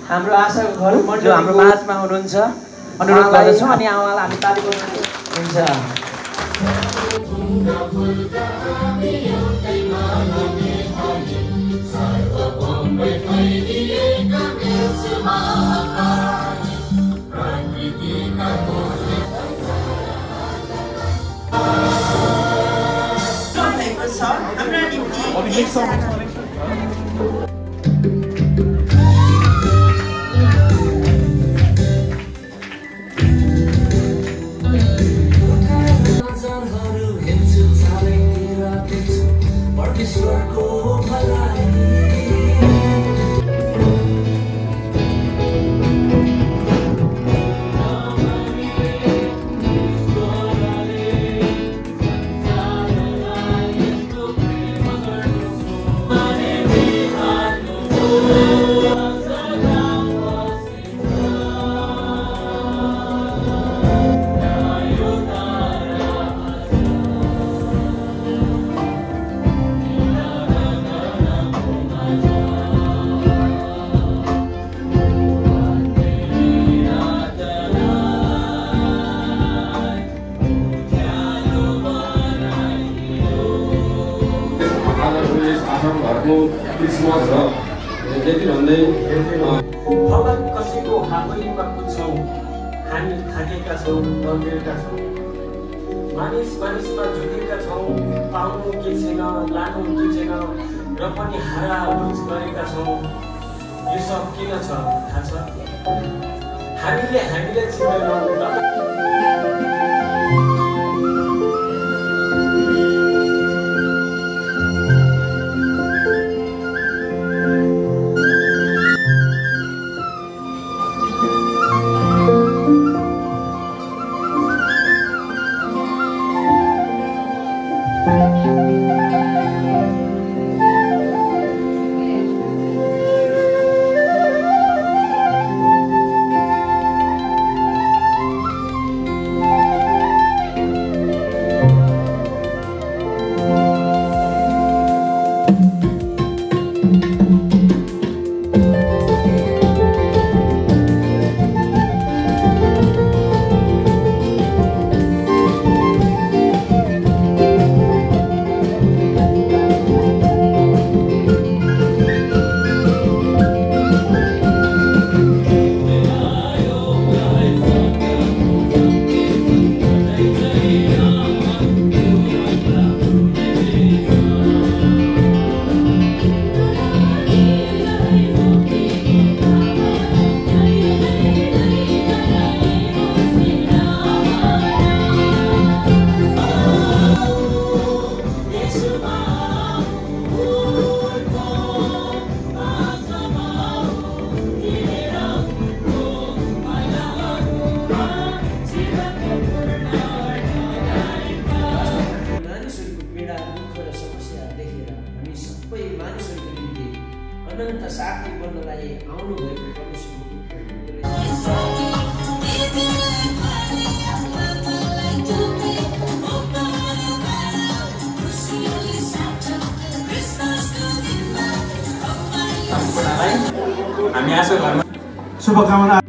हाम्रो आशाको घर जो हाम्रो माझमा हुनुहुन्छ अनुरोध गर्दछौँ अनि आमालाई हामी ताली बजाउँछौँ। हुन्छ। क्रिसमस र यति भन्दै फलक कसैको हातैमा पुग्छौँ हामी थाकेका छौँ दबिएका छौँ मानिसमा झुकेका छौँ पाउनु के छैन लानु के छैन र पनि हाराहुच गरेका छौँ। यो सब किन छ थाहा छ? हामीले चिन्दैनौँ। अनन्त साथी बन्नलाई आउनु भएको परमेश्वरको हामी आशा घरमा शुभकामना